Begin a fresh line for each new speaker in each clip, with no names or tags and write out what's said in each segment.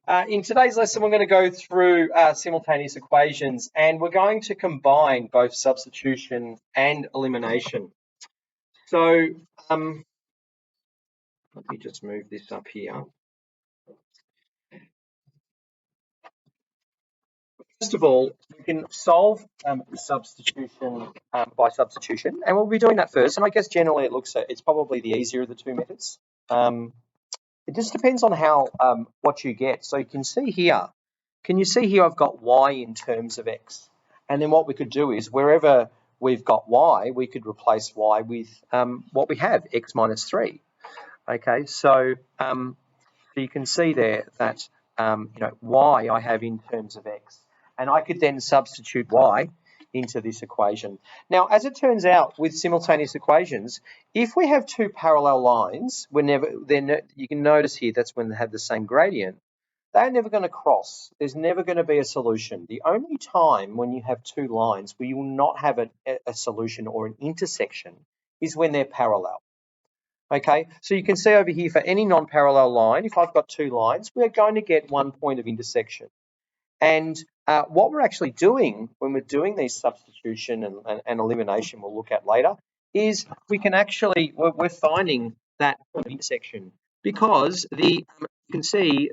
In today's lesson, we're going to go through simultaneous equations, and we're going to combine both substitution and elimination. So let me just move this up here. First of all, we can solve substitution by substitution, and we'll be doing that first. And I guess generally it's probably the easier of the two methods. It just depends on how what you get. So you can see here. Can you see here I've got y in terms of x? And then what we could do is wherever we've got y, we could replace y with what we have, x minus 3. Okay, so you can see there that y I have in terms of x. And I could then substitute y into this equation. Now, as it turns out with simultaneous equations, if we have two parallel lines, you can notice here that's when they have the same gradient. They're never going to cross. There's never going to be a solution. The only time when you have two lines where you will not have a solution or an intersection is when they're parallel. Okay, so you can see over here for any non-parallel line, if I've got two lines, we're going to get one point of intersection. And what we're actually doing when we're doing these substitution and elimination we'll look at later is we're finding that point of intersection because you can see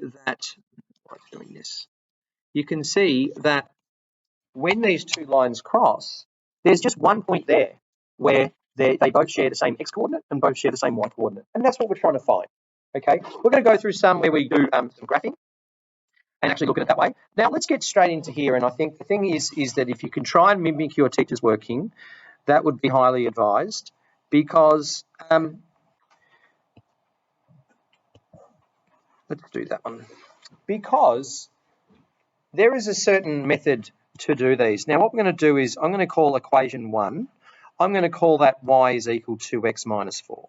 that when these two lines cross, there's just one point there where they both share the same x coordinate and both share the same y coordinate, and that's what we're trying to find. Okay, we're going to go through some where we do some graphing and actually look at it that way. Now let's get straight into here, and I think the thing is that if you can try and mimic your teacher's working, that would be highly advised because let's do that one because there is a certain method to do these. Now what we're going to do is I'm going to call equation 1, I'm going to call that y is equal to x minus 4.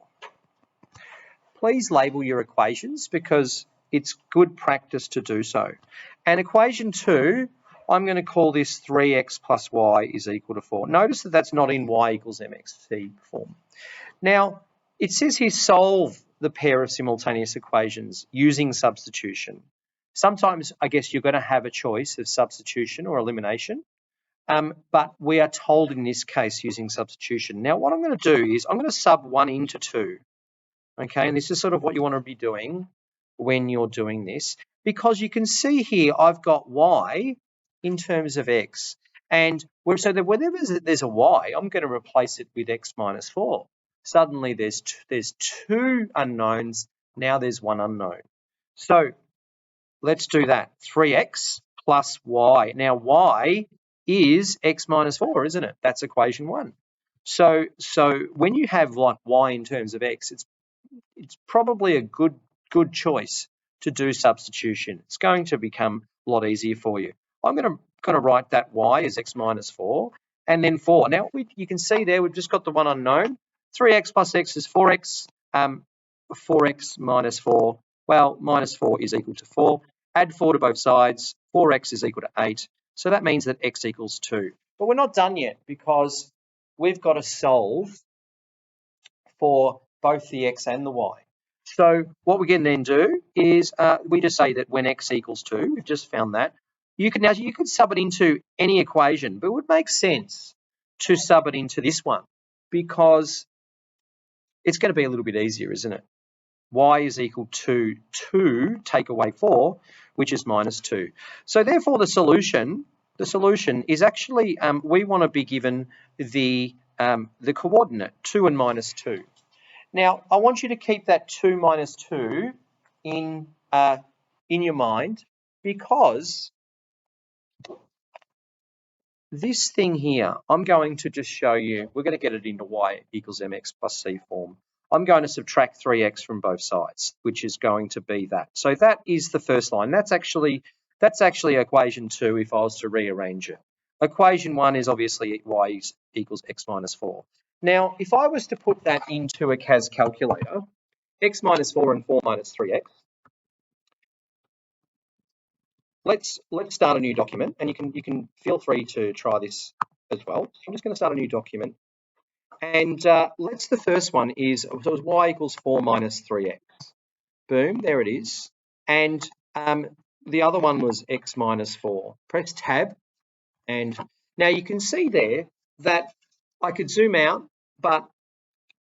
Please label your equations because it's good practice to do so. And equation 2, I'm going to call this 3x plus y is equal to 4. Notice that that's not in y equals mxc form. Now, it says here solve the pair of simultaneous equations using substitution. Sometimes, I guess, you're going to have a choice of substitution or elimination, but we are told in this case using substitution. Now, what I'm going to do is I'm going to sub 1 into 2. Okay, and this is sort of what you want to be doing when you're doing this, because you can see here I've got y in terms of x, and so that whenever there's a y, I'm going to replace it with x minus 4. Suddenly there's two unknowns, now there's one unknown. So let's do that, 3x plus y. Now y is x minus 4, isn't it? That's equation 1. So when you have like y in terms of x, it's probably a good choice to do substitution. It's going to become a lot easier for you. I'm going to write that y as x minus 4 and then 4. Now you can see there we've just got the one unknown. 3x plus x is 4x. 4x minus 4, well, minus 4 is equal to 4. Add 4 to both sides. 4x is equal to 8. So that means that x equals 2. But we're not done yet because we've got to solve for both the x and the y. So what we can then do is we just say that when x equals 2, we've just found that, you could sub it into any equation, but it would make sense to sub it into this one because it's going to be a little bit easier, isn't it? Y is equal to 2 take away 4, which is minus 2. So therefore the solution is actually we want to be given the coordinate 2 and minus 2. Now, I want you to keep that 2 minus 2 in your mind because this thing here, I'm going to just show you, we're going to get it into y equals mx plus c form. I'm going to subtract 3x from both sides, which is going to be that. So that is the first line. That's actually equation 2 if I was to rearrange it. Equation 1 is obviously y equals x minus 4. Now, if I was to put that into a CAS calculator, x minus 4 and 4 minus 3x, let's start a new document, and you can feel free to try this as well. So I'm just going to start a new document, and the first one is so it was y equals 4 minus 3x. Boom, there it is. And the other one was x minus 4. Press tab, and now you can see there that I could zoom out, but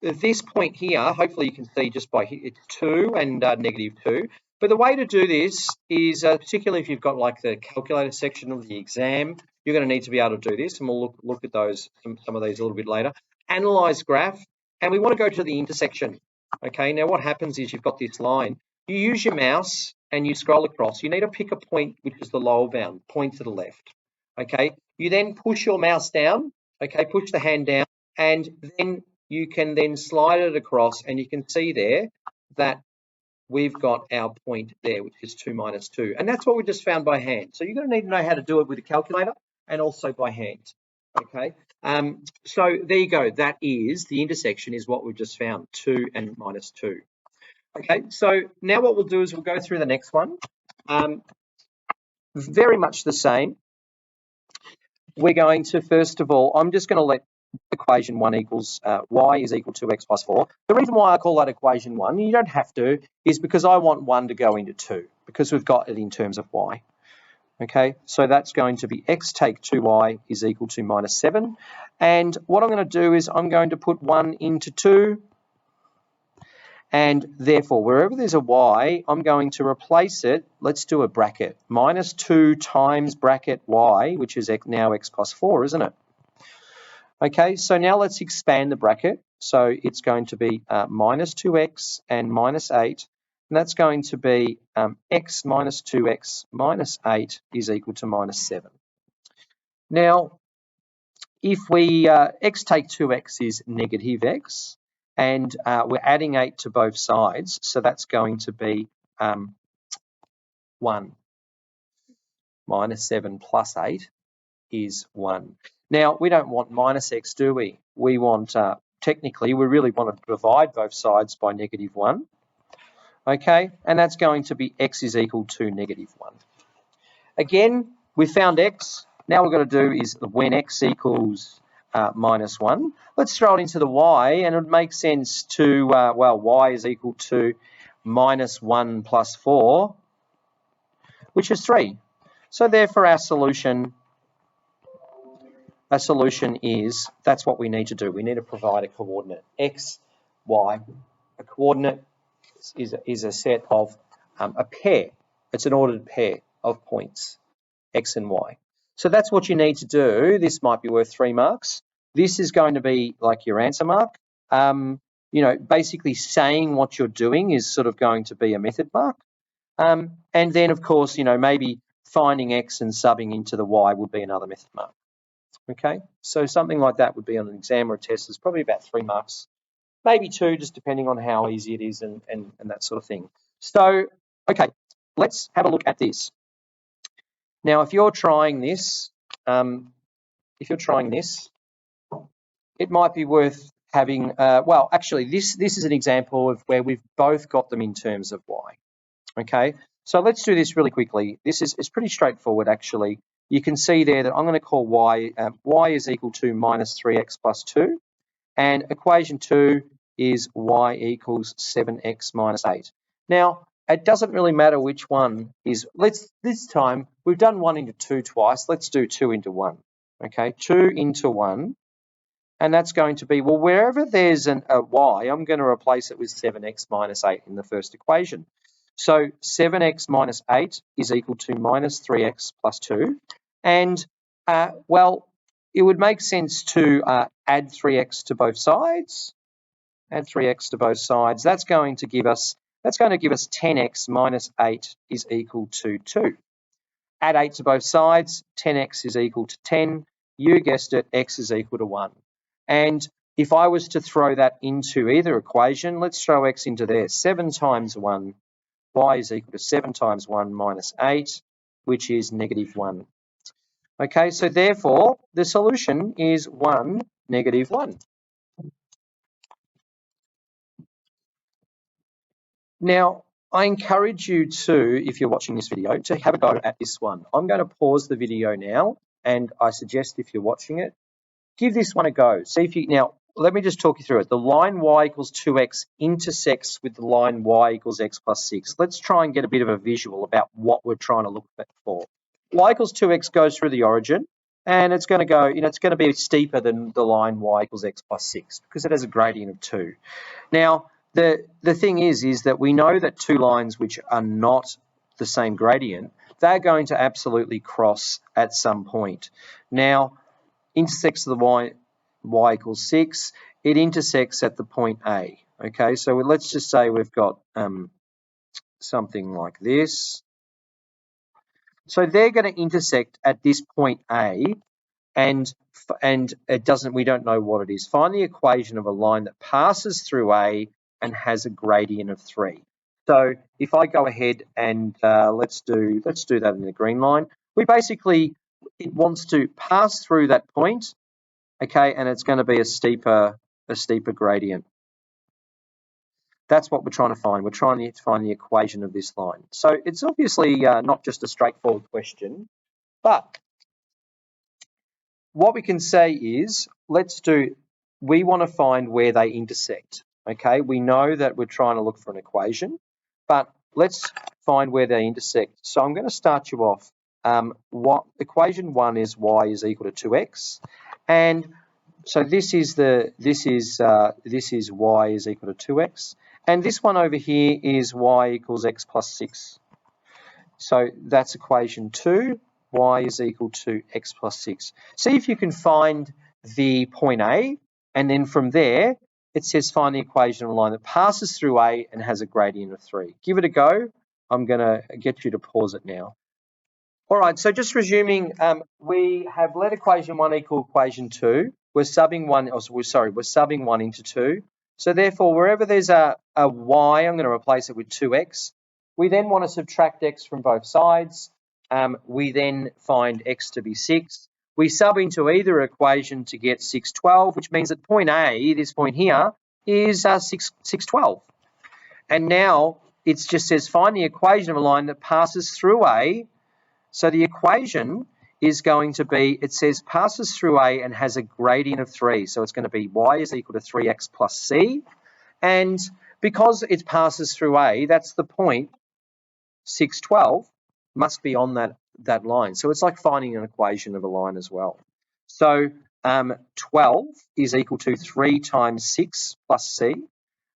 this point here, hopefully you can see just by here, it's 2 and -2. But the way to do this is, particularly if you've got like the calculator section of the exam, you're going to need to be able to do this, and we'll look at those, some of these a little bit later. Analyze graph, and we want to go to the intersection. Okay, now what happens is you've got this line. You use your mouse and you scroll across. You need to pick a point which is the lower bound, point to the left. Okay, you then push your mouse down. Okay, push the hand down, and then you can then slide it across, and you can see there that we've got our point there, which is 2 minus 2. And that's what we just found by hand. So you're going to need to know how to do it with a calculator and also by hand. Okay, so there you go. That is the intersection is what we've just found, 2 and minus 2. Okay, so now what we'll do is we'll go through the next one. Very much the same. We're going to, first of all, I'm just going to let equation 1 equals y is equal to x plus 4. The reason why I call that equation 1, you don't have to, is because I want 1 to go into 2, because we've got it in terms of y. Okay, so that's going to be x take 2y is equal to minus 7. And what I'm going to do is I'm going to put 1 into 2. And therefore, wherever there's a y, I'm going to replace it. Let's do a bracket. Minus 2 times bracket y, which is now x plus 4, isn't it? Okay, so now let's expand the bracket. So it's going to be minus 2x and minus 8. And that's going to be x minus 2x minus 8 is equal to minus 7. Now, if we x take 2x is negative x, and we're adding 8 to both sides, so that's going to be 1. Minus 7 plus 8 is 1. Now, we don't want minus x, do we? We want, technically, we really want to divide both sides by negative 1. Okay, and that's going to be x is equal to negative 1. Again, we found x. Now we're going to do is when x equals minus 1, let's throw it into the y, and it would make sense to, well, y is equal to minus 1 plus 4, which is 3. So therefore our solution is, that's what we need to do. We need to provide a coordinate, x, y. A coordinate is a set of a pair. It's an ordered pair of points, x and y. So that's what you need to do. This might be worth 3 marks. This is going to be like your answer mark. You know, basically saying what you're doing is sort of going to be a method mark. And then, of course, you know, maybe finding x and subbing into the y would be another method mark. Okay, so something like that would be on an exam or a test. It's probably about 3 marks, maybe 2, just depending on how easy it is and that sort of thing. So, okay, let's have a look at this. Now, if you're trying this, it might be worth having, well, actually, this is an example of where we've both got them in terms of y. Okay, so let's do this really quickly. It's pretty straightforward, actually. You can see there that I'm going to call y is equal to minus 3x plus 2, and equation 2 is y equals 7x minus 8. Now, it doesn't really matter which one is. This time, we've done 1 into 2 twice. Let's do 2 into 1. Okay, 2 into 1. And that's going to be, well, wherever there's a y, I'm going to replace it with 7x minus 8 in the first equation. So 7x minus 8 is equal to minus 3x plus 2. And, well, it would make sense to add 3x to both sides. Add 3x to both sides. That's going to give us 10x minus 8 is equal to 2. Add 8 to both sides. 10x is equal to 10. You guessed it, x is equal to 1. And if I was to throw that into either equation, let's throw x into there. 7 times 1, y is equal to 7 times 1 minus 8, which is negative 1. Okay, so therefore, the solution is 1, negative 1. Now, I encourage you to, if you're watching this video, to have a go at this one. I'm going to pause the video now, and I suggest if you're watching it, give this one a go. See if you, now, let me just talk you through it. The line y equals 2x intersects with the line y equals x plus 6. Let's try and get a bit of a visual about what we're trying to look for. Y equals 2x goes through the origin, and it's going to go, it's going to be steeper than the line y equals x plus 6 because it has a gradient of 2. Now, the thing is that we know that two lines which are not the same gradient, they're going to absolutely cross at some point. Now, intersects of the y equals 6, it intersects at the point A. Okay, so let's just say we've got something like this. So they're going to intersect at this point A, and it doesn't. We don't know what it is. Find the equation of a line that passes through A and has a gradient of 3. So if I go ahead and let's do that in the green line. We basically, it wants to pass through that point, okay, and it's going to be a steeper gradient. That's what we're trying to find. We're trying to find the equation of this line. So it's obviously not just a straightforward question, but what we can say is, we want to find where they intersect. Okay, we know that we're trying to look for an equation, but let's find where they intersect. So I'm going to start you off. What equation 1 is y is equal to 2x, and so this is y is equal to 2x, and this one over here is y equals x plus 6. So that's equation 2. Y is equal to x plus 6. See if you can find the point A, and then from there, it says find the equation of a line that passes through A and has a gradient of 3. Give it a go. I'm going to get you to pause it now. All right, so just resuming, we have let equation 1 equal equation 2. We're subbing 1 into 2. So therefore, wherever there's a y, I'm going to replace it with 2x. We then want to subtract x from both sides. We then find x to be 6. We sub into either equation to get 612, which means that point A, this point here, is 612. And now it just says find the equation of a line that passes through A. So the equation is going to be, it says passes through A and has a gradient of 3. So it's going to be y is equal to 3x plus c. And because it passes through A, that's the point 612 must be on that line. So it's like finding an equation of a line as well. So 12 is equal to 3 times 6 plus c.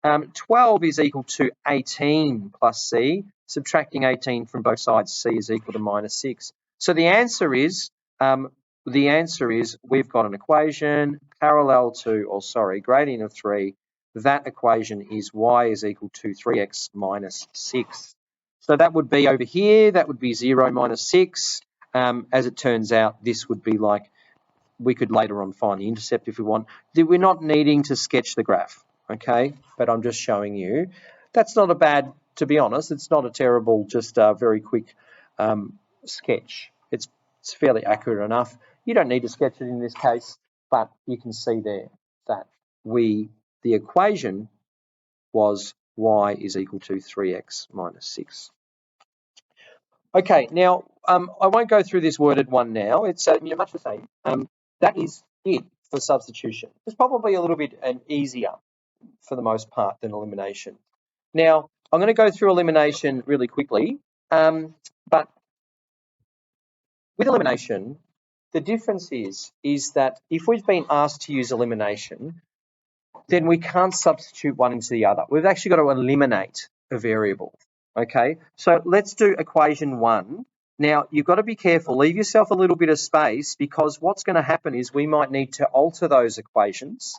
12 is equal to 18 plus c. Subtracting 18 from both sides, c is equal to minus 6. So the answer is we've got an equation parallel to, gradient of 3. That equation is y is equal to 3x minus 6. So that would be over here, that would be 0 minus 6. As it turns out, this would be like, we could later on find the intercept if we want. We're not needing to sketch the graph, okay? But I'm just showing you. That's not a bad, to be honest, it's not a terrible, just a very quick sketch. It's fairly accurate enough. You don't need to sketch it in this case, but you can see there that the equation was y is equal to 3x minus 6. Okay, now I won't go through this worded one now. It's much the same. That is it for substitution. It's probably a little bit easier for the most part than elimination. Now, I'm going to go through elimination really quickly, but with elimination, the difference is that if we've been asked to use elimination, then we can't substitute one into the other. We've actually got to eliminate a variable, okay? So let's do equation 1. Now, you've got to be careful. Leave yourself a little bit of space, because what's going to happen is we might need to alter those equations.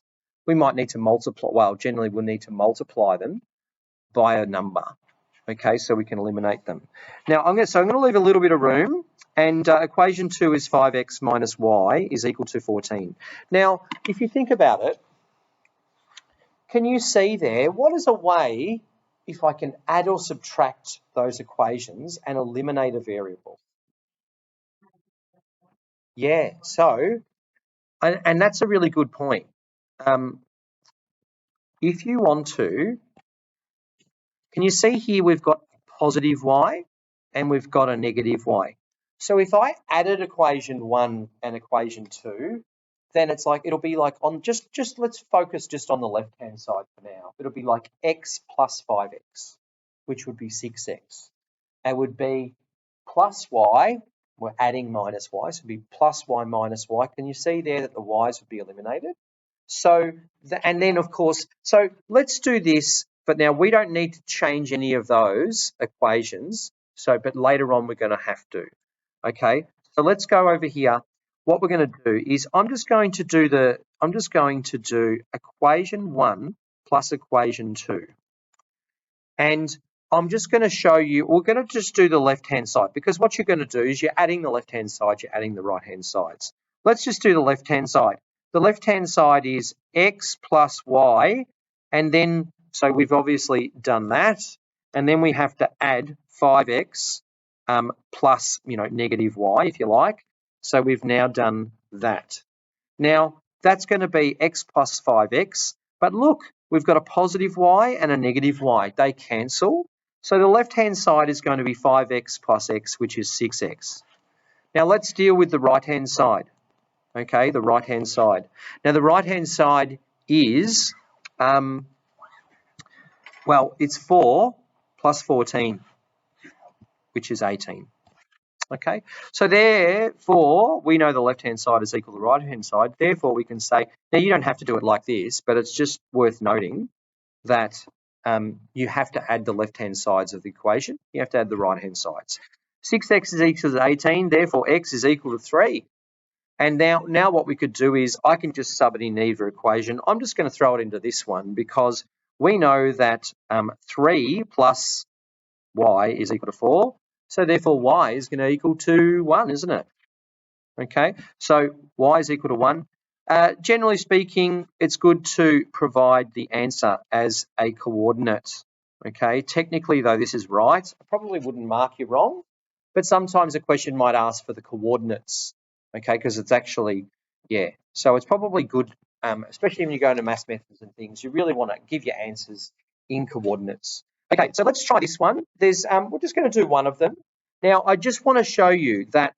We might need to multiply, well, generally we'll need to multiply them by a number, okay, so we can eliminate them. Now, I'm going to leave a little bit of room, and equation 2 is 5x minus y is equal to 14. Now, if you think about it, can you see there, what is a way if I can add or subtract those equations and eliminate a variable? Yeah, so, and that's a really good point. If you want to, can you see here we've got positive y and we've got a negative y. So if I added equation 1 and equation 2, then it's like, it'll be like on, just let's focus just on the left-hand side for now. It'll be like x plus 5x, which would be 6x. It would be plus y, we're adding minus y, so it'd be plus y minus y. Can you see there that the y's would be eliminated? So, and then of course, so let's do this, but now we don't need to change any of those equations. So, but later on we're going to have to. Okay, so let's go over here. What we're going to do is I'm just going to do equation 1 plus equation 2. And I'm just going to show you, we're going to just do the left-hand side, because what you're going to do is you're adding the left-hand side, you're adding the right-hand sides. Let's just do the left-hand side. The left-hand side is x plus y, and then, so we've obviously done that, and then we have to add 5x plus, negative y, if you like. So we've now done that. Now, that's going to be x plus 5x, but look, we've got a positive y and a negative y. They cancel. So the left-hand side is going to be 5x plus x, which is 6x. Now let's deal with the right-hand side. Okay, the right-hand side. Now the right-hand side is, well, it's 4 plus 14, which is 18. Okay, so therefore, we know the left-hand side is equal to the right-hand side. Therefore, we can say, now you don't have to do it like this, but it's just worth noting that you have to add the left-hand sides of the equation. You have to add the right-hand sides. 6x is equal to 18, therefore x is equal to 3. And now what we could do is I can just sub it in either equation. I'm just going to throw it into this one because we know that 3 plus y is equal to 4. So therefore y is going to equal to 1, isn't it? Okay, so y is equal to 1. Generally speaking, it's good to provide the answer as a coordinate. Okay, technically though this is right. I probably wouldn't mark you wrong, but sometimes a question might ask for the coordinates. Okay, because it's actually, yeah. So it's probably good, especially when you go into maths methods and things, you really want to give your answers in coordinates. Okay, so let's try this one. There's, we're just going to do one of them. Now, I just want to show you that,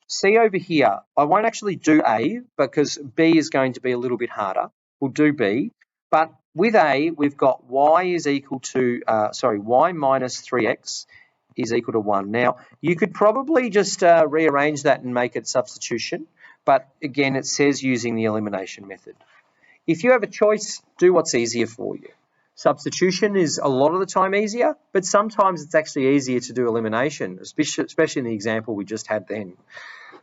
see over here, I won't actually do A because B is going to be a little bit harder. We'll do B, but with A, we've got y is equal to, y minus 3x is equal to 1. Now, you could probably just rearrange that and make it substitution, but again, it says using the elimination method. If you have a choice, do what's easier for you. Substitution is a lot of the time easier, but sometimes it's actually easier to do elimination, especially in the example we just had then.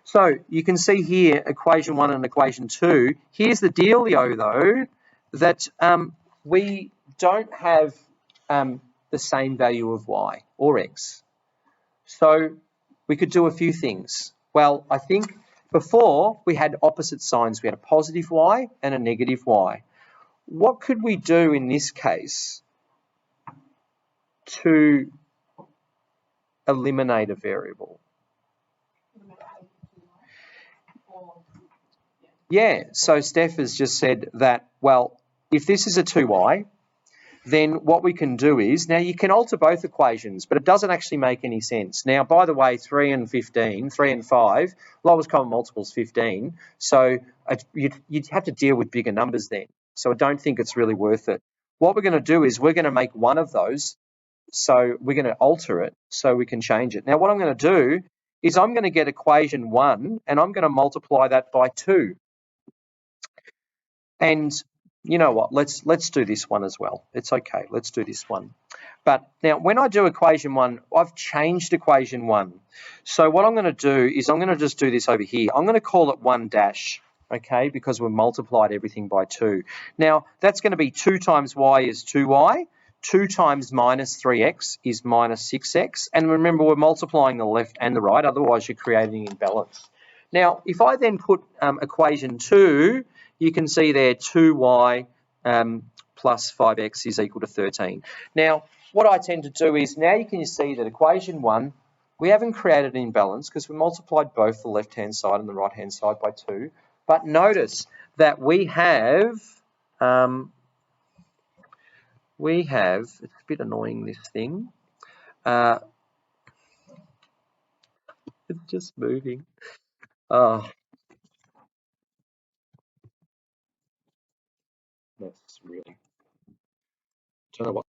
So you can see here equation 1 and equation 2. Here's the dealio though, that we don't have the same value of y or x. So we could do a few things. Well, I think before we had opposite signs. We had a positive y and a negative y. What could we do in this case to eliminate a variable? Yeah, so Steph has just said that, well, if this is a 2y, then what we can do is, now you can alter both equations, but it doesn't actually make any sense. Now, by the way, 3 and 15, 3 and 5, lowest common multiple is 15, so you'd have to deal with bigger numbers then. So I don't think it's really worth it. What we're going to do is we're going to make one of those, so we're going to alter it so we can change it. Now, what I'm going to do is I'm going to get equation 1, and I'm going to multiply that by 2. And you know what, let's do this one as well. It's okay, let's do this one. But now when I do equation 1, I've changed equation 1. So what I'm going to do is I'm going to just do this over here. I'm going to call it 1 dash, okay, because we've multiplied everything by 2. Now that's going to be 2 times y is 2y. 2 times minus 3x is minus 6x. And remember, we're multiplying the left and the right, otherwise you're creating imbalance. Now, if I then put equation 2, you can see there 2y plus 5x is equal to 13. Now, what I tend to do is, now you can see that equation 1, we haven't created an imbalance because we multiplied both the left-hand side and the right-hand side by 2. But notice that we have, it's a bit annoying, this thing. It's just moving. Oh, really. Don't know what